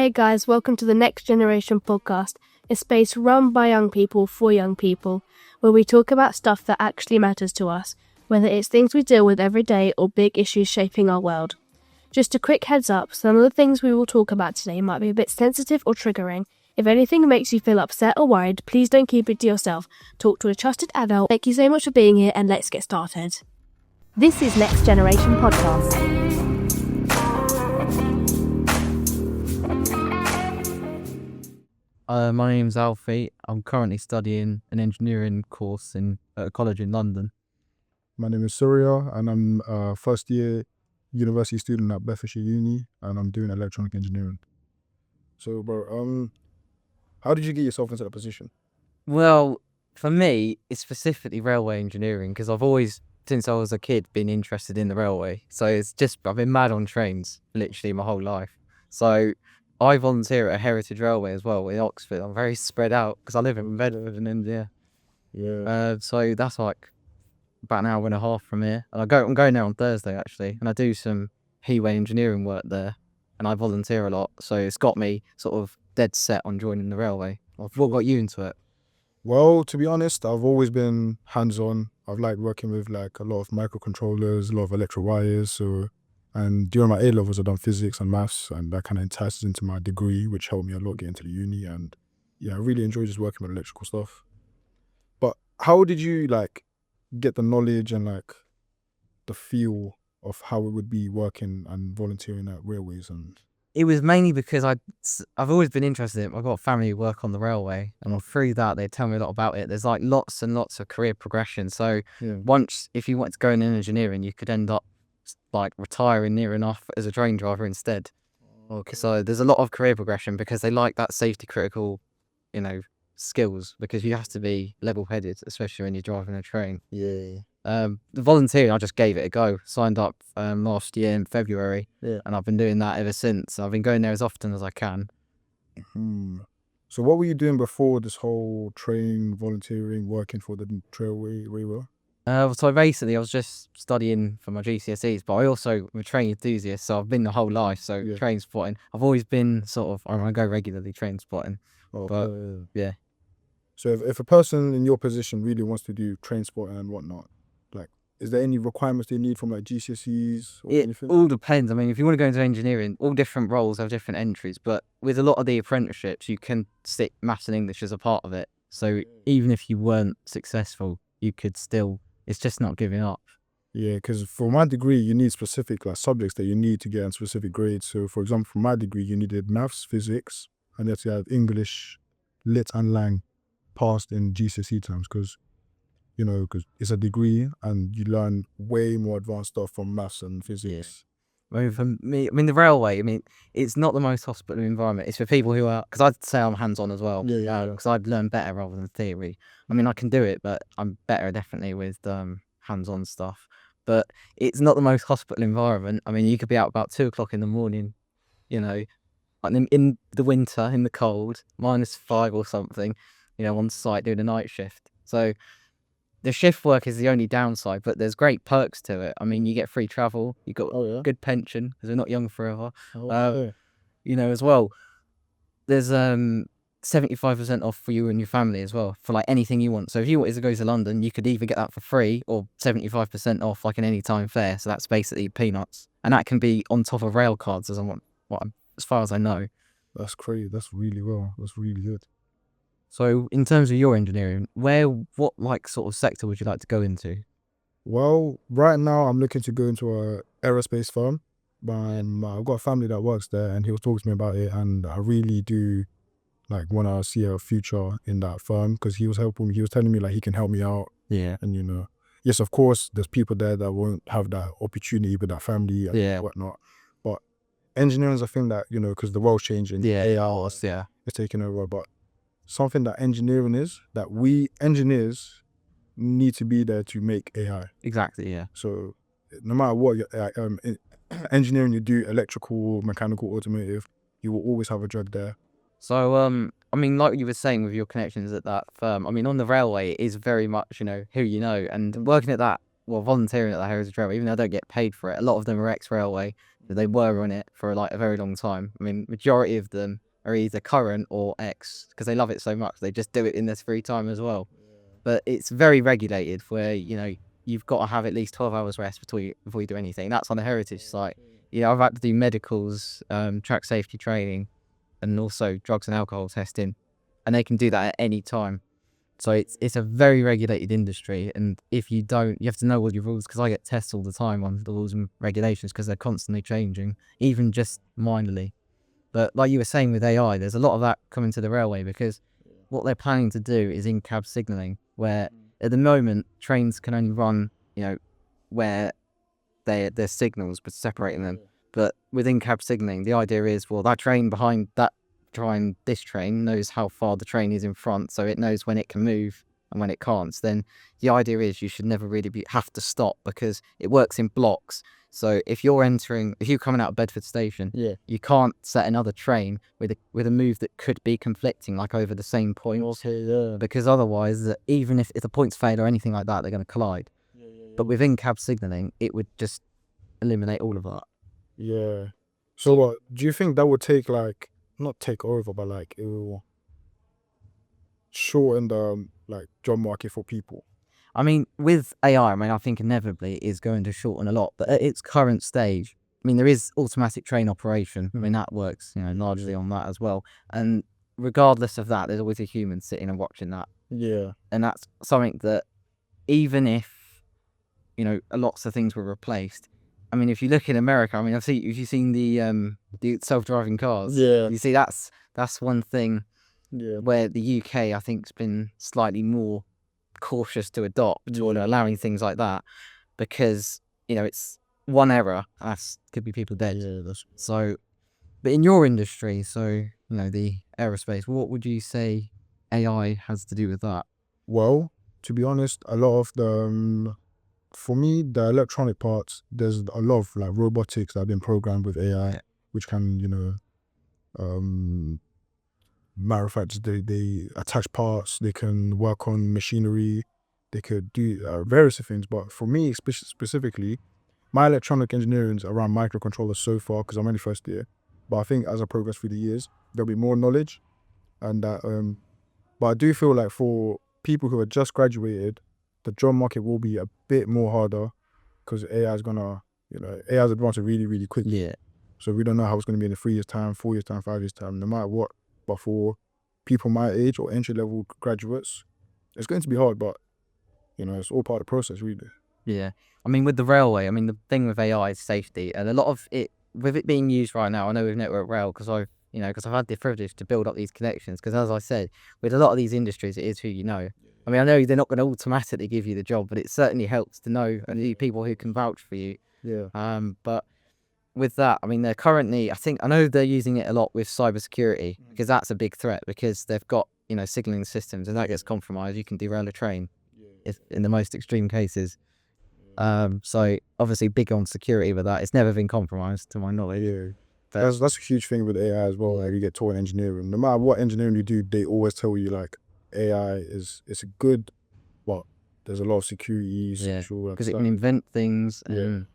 Hey guys, welcome to the Next Generation podcast, a space run by young people for young people, where we talk about stuff that actually matters to us, whether it's things we deal with every day or big issues shaping our world. Just a quick heads up, some of the things we will talk about today might be a bit sensitive or triggering. If anything makes you feel upset or worried, please don't keep it to yourself. Talk to a trusted adult. Thank you so much for being here and let's get started. This is Next Generation Podcast. My name's Alfie. I'm currently studying an engineering course at a college in London. My name is Surya and I'm a first year university student at Bedfordshire Uni and I'm doing electronic engineering. So bro, how did you get yourself into that position? Well, for me, it's specifically railway engineering because I've always, since I was a kid, been interested in the railway. So I've been mad on trains literally my whole life. So I volunteer at a heritage railway as well in Oxford. I'm very spread out because I live in Bedford in India. Yeah. So that's like about an hour and a half from here. And I'm going there on Thursday actually, and I do some Heeway engineering work there, and I volunteer a lot. So it's got me sort of dead set on joining the railway. What got you into it? Well, to be honest, I've always been hands-on. I've liked working with like a lot of microcontrollers, a lot of electric wires. And during my A-levels, I've done physics and maths, and that kind of entices into my degree, which helped me a lot get into the uni. And yeah, I really enjoy just working with electrical stuff. But how did you like get the knowledge and like the feel of how it would be working and volunteering at railways? And It was mainly because I've always been interested in it. I've got family who work on the railway, and through that they tell me a lot about it. There's like lots and lots of career progression. So yeah, once, if you wanted to go in engineering, you could end up like retiring near enough as a train driver instead. okay. So there's a lot of career progression because they like that safety critical, skills, because you have to be level-headed, especially when you're driving a train. Yeah. The volunteering, I just gave it a go. Signed up last year in February, Yeah. and I've been doing that ever since. I've been going there as often as I can. So what were you doing before this whole train volunteering, working for the railway? So basically, I was just studying for my GCSEs, but I also am a train enthusiast, so I've been the whole life. So Yeah. train spotting, I've always been I go regularly train spotting. Yeah. So if a person in your position really wants to do train spotting and whatnot, like, is there any requirements they need from like GCSEs or It anything? all depends. I mean, if you want to go into engineering, all different roles have different entries, but with a lot of the apprenticeships, you can stick maths and English as a part of it. So even if you weren't successful, you could still, it's just not giving up. Yeah, because for my degree, you need specific like subjects that you need to get in specific grades. So for example, for my degree, you needed maths, physics, and you had to have English, lit and lang passed in GCSE terms because it's a degree and you learn way more advanced stuff from maths and physics. I mean, for me, the railway, it's not the most hospitable environment. It's for people who are, because I'd say I'm hands-on as well. Yeah. Because I'd learn better rather than theory. I mean, I can do it, but I'm better definitely with hands-on stuff. But it's not the most hospitable environment. I mean, you could be out about 2:00 in the morning, like in the winter, in the cold, -5 or something, on site doing a night shift. So the shift work is the only downside, but there's great perks to it. I mean, you get free travel, you got good pension because we're not young forever. As well, there's 75% off for you and your family as well for like anything you want. So if you wanted to go to London, you could either get that for free or 75% off like an anytime fare. So that's basically peanuts, and that can be on top of rail cards as far as I know. That's crazy. That's really well. That's really good. So in terms of your engineering, what like sort of sector would you like to go into? Well, right now I'm looking to go into a aerospace firm. I've got a family that works there and he was talking to me about it, and I really do like want to see a future in that firm because he was helping me. He was telling me like he can help me out. Yeah. And yes, of course, there's people there that won't have that opportunity with that family and whatnot. But engineering is a thing that, because the world's changing. AI is taking over. But something that engineering is, that we engineers need to be there to make AI. Exactly, yeah. So no matter what engineering you do, electrical, mechanical, automotive, you will always have a job there. So, like you were saying with your connections at that firm, on the railway, it is very much, who you know. And working at that, volunteering at the Heritage Railway, even though I don't get paid for it, a lot of them are ex-railway. they were on it for like a very long time. I mean, majority of them are either current or ex because they love it so much. They just do it in their free time as well. But it's very regulated where, you know, you've got to have at least 12 hours rest before you do anything. That's on the heritage site. You know, I've had to do medicals, track safety training, and also drugs and alcohol testing, and they can do that at any time. So it's a very regulated industry, and if you don't, you have to know all your rules, because I get tests all the time on the rules and regulations because they're constantly changing, even just minorly. But like you were saying with AI, there's a lot of that coming to the railway, because what they're planning to do is in-cab signalling, where at the moment trains can only run, you know, where there's signals but separating them. But with in-cab signalling, the idea is, well, that train behind that train, this train knows how far the train is in front, so it knows when it can move and when it can't. So then the idea is you should never really have to stop, because it works in blocks. So if you're coming out of Bedford Station, you can't set another train with a move that could be conflicting, like over the same point. Because otherwise, even if the points fail or anything like that, they're going to collide. But with in-cab signalling, it would just eliminate all of that. Yeah. So what do you think that would take, like, not take over, but like it will shorten the like job market for people? I mean, with AI, I think inevitably it is going to shorten a lot, but at its current stage, I mean, there is automatic train operation. I mean, that works, you know, largely on that as well. And regardless of that, there's always a human sitting and watching that. Yeah. And that's something that, even if, you know, lots of things were replaced, I mean, if you look in America, I mean, have you seen the self-driving cars? Yeah. You see, that's one thing Yeah. where the UK, I think, has been slightly more cautious to adopt or allowing things like that, because, you know, it's one error, could be people dead. So, but in your industry, so, you know, the aerospace, what would you say AI has to do with that? Well, to be honest, a lot of the for me, the electronic parts, there's a lot of like robotics that have been programmed with AI, which can, you know, matter of fact, they attach parts, they can work on machinery, they could do various things. But for me, specifically, my electronic engineering is around microcontrollers so far, because I'm only first year. But I think as I progress through the years, there'll be more knowledge, and that. But I do feel like for people who are just graduated, the job market will be a bit more harder, because AI is gonna, you know, AI is advancing really, really quickly. Yeah. So we don't know how it's gonna be in 3 years' time, 4 years' time, 5 years' time, no matter what. But for people my age or entry-level graduates, it's going to be hard, but, you know, it's all part of the process, really. Yeah. I mean, with the railway, I mean, the thing with AI is safety, and a lot of it, with it being used right now, I know with Network Rail, because I've had the privilege to build up these connections, because as I said, with a lot of these industries, it is who you know. I mean, I know they're not going to automatically give you the job, but it certainly helps to know the people who can vouch for you. Yeah. But with that, I mean, they're currently, I know they're using it a lot with cybersecurity, because that's a big threat, because they've got, you know, signaling systems, and that gets compromised, you can derail a train if in the most extreme cases. So obviously big on security with that. It's never been compromised to my knowledge. Yeah. That's a huge thing with AI as well. Like, you get taught in engineering. No matter what engineering you do, they always tell you, like, AI it's a good, but there's a lot of security, because it can invent things, and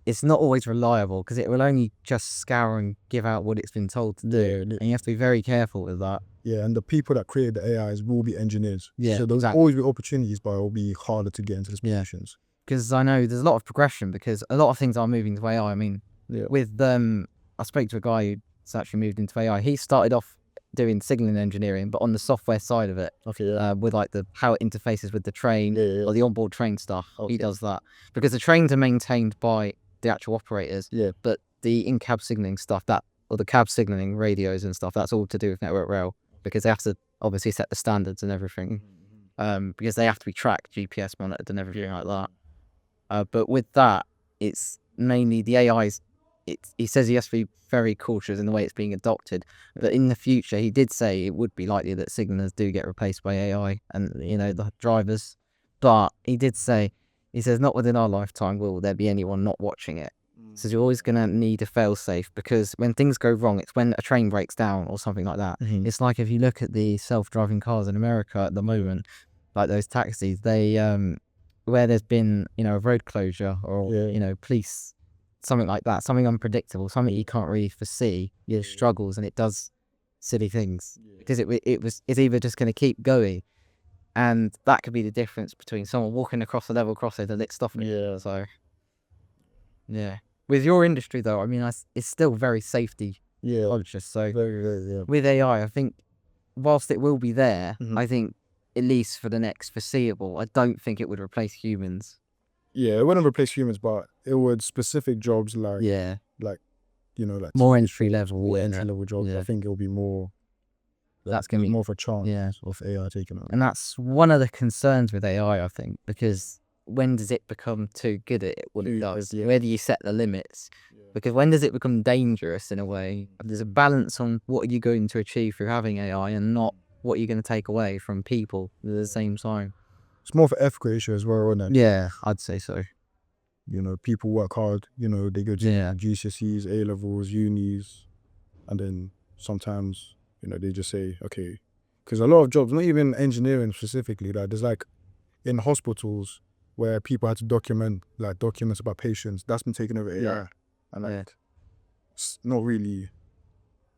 it's not always reliable, because it will only just scour and give out what it's been told to do, and you have to be very careful with that. Yeah, and the people that create the AIs will be engineers. Yeah, so there'll always be opportunities, but it'll be harder to get into those positions. Because I know there's a lot of progression, because a lot of things are moving to AI. I mean, with I spoke to a guy who's actually moved into AI. He started off doing signaling engineering, but on the software side of it, with like how it interfaces with the train or the onboard train stuff. He does that, because the trains are maintained by the actual operators. But the in-cab signaling stuff, or the cab signaling radios and stuff, that's all to do with Network Rail, because they have to obviously set the standards and everything, because they have to be tracked, GPS monitored and everything like that. But with that, it's mainly the AIs. He says he has to be very cautious in the way it's being adopted. But in the future, he did say it would be likely that signalers do get replaced by AI and, you know, the drivers. But he did say, he says, not within our lifetime will there be anyone not watching it. So you're always going to need a fail-safe, because when things go wrong, it's when a train breaks down or something like that. It's like if you look at the self-driving cars in America at the moment, like those taxis, they where there's been, you know, a road closure or you know, police something like that, something unpredictable, something you can't really foresee, your struggles, and it does silly things because it's either just going to keep going, and that could be the difference between someone walking across a level crossing and it stopping. Yeah. So yeah, with your industry though, I mean, it's still very safety conscious. So Very, with AI, I think whilst it will be there, Mhm. I think at least for the next foreseeable, I don't think it would replace humans. Yeah, it wouldn't replace humans, but it would specific jobs like like More TV entry shows, level, entry level jobs. I think it'll be more. That's gonna be more of a chance of AI taking over. And that's one of the concerns with AI, I think, because when does it become too good at it? What it does? Where do you set the limits? Because when does it become dangerous in a way? There's a balance on what are you going to achieve through having AI and not what you're going to take away from people at the same time. It's more of an ethical issue as well, isn't it? Yeah, I'd say so. People work hard. They go to GCSEs, A levels, unis, and then sometimes they just say, okay, because a lot of jobs, not even engineering specifically, like there's like in hospitals where people had to document documents about patients, that's been taken over AI, and it's not really.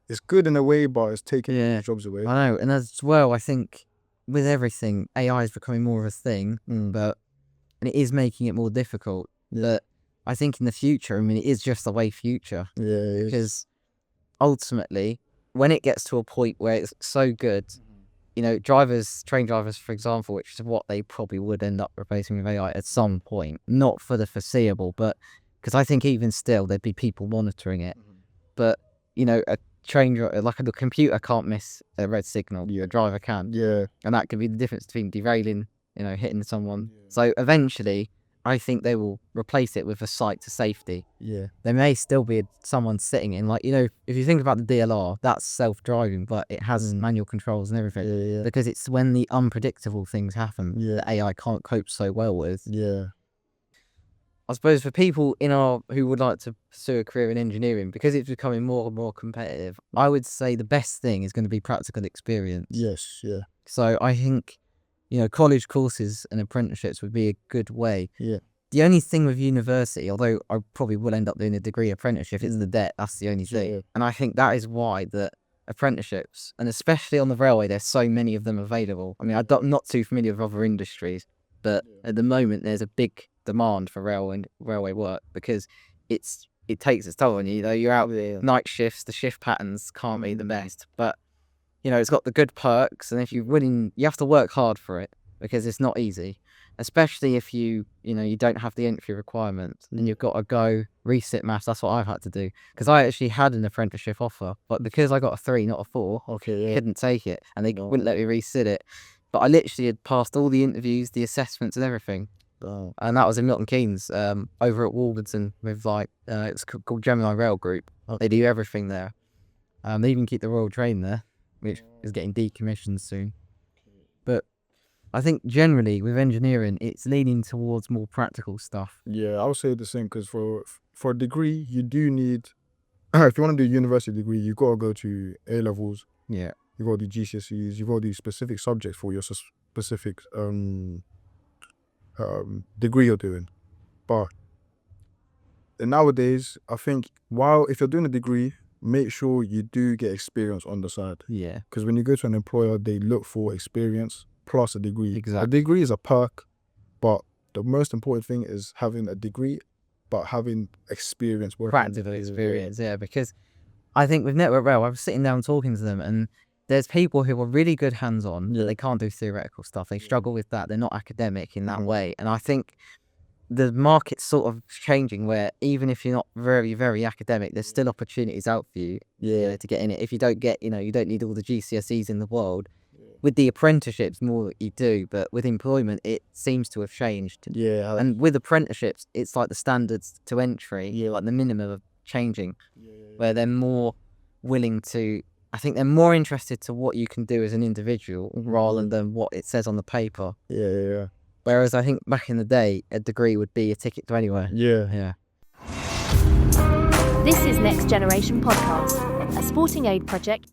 It's good in a way, but it's taking jobs away. I know, and as well, I think with everything, AI is becoming more of a thing, and it is making it more difficult. But I think in the future, I mean, it is just the way future. Yeah, because ultimately, when it gets to a point where it's so good, train drivers, for example, which is what they probably would end up replacing with AI at some point, not for the foreseeable, but because I think even still there'd be people monitoring it. But a train driver, like a computer can't miss a red signal, a driver can. Yeah. And that could be the difference between derailing, hitting someone. So eventually, I think they will replace it with a sight to safety. Yeah. There may still be someone sitting in, if you think about the DLR, that's self-driving, but it has manual controls and everything. Yeah. Because it's when the unpredictable things happen that AI can't cope so well with. Yeah. I suppose for people who would like to pursue a career in engineering, because it's becoming more and more competitive, I would say the best thing is going to be practical experience. Yes, yeah. So I think, college courses and apprenticeships would be a good way. Yeah. The only thing with university, although I probably will end up doing a degree apprenticeship, is the debt. That's the only thing. Yeah. And I think that is why that apprenticeships, and especially on the railway, there's so many of them available. I mean, I'm not too familiar with other industries, but at the moment there's a big demand for railway work because it takes its toll on you. You're out night shifts, the shift patterns can't be the best, but it's got the good perks, and if you're willing, you have to work hard for it because it's not easy, especially if you don't have the entry requirements and you've got to go resit maths. That's what I've had to do because I actually had an apprenticeship offer, but because I got a 3, not a 4, I couldn't take it, and they wouldn't let me resit it. But I literally had passed all the interviews, the assessments, and everything. Oh. And that was in Milton Keynes, over at Wolverton with it's called Gemini Rail Group. They do everything there. They even keep the Royal Train there, which is getting decommissioned soon. But I think generally with engineering, it's leaning towards more practical stuff. Yeah, I would say the same because for a degree, you do need, if you want to do a university degree, you've got to go to A levels. Yeah. You've got to do GCSEs. You've got to do specific subjects for your specific degree you're doing. But nowadays, I think if you're doing a degree, make sure you do get experience on the side. Yeah. Because when you go to an employer, they look for experience plus a degree. Exactly. A degree is a perk, but the most important thing is having a degree, but having experience. Practical experience, yeah. Because I think with Network Rail, I was sitting down talking to them, and there's people who are really good hands-on, they can't do theoretical stuff. They struggle with that. They're not academic in that way. And I think the market's sort of changing where even if you're not very, very academic, there's still opportunities out for you to get in it. If you don't get, you don't need all the GCSEs in the world. With the apprenticeships, more that you do, but with employment, it seems to have changed. Yeah. And with apprenticeships, it's like the standards to entry, like the minimum of changing, where they're more willing to, I think they're more interested to what you can do as an individual rather than what it says on the paper. Yeah. Whereas I think back in the day, a degree would be a ticket to anywhere. Yeah. This is Next Generation Podcast, a sporting aid project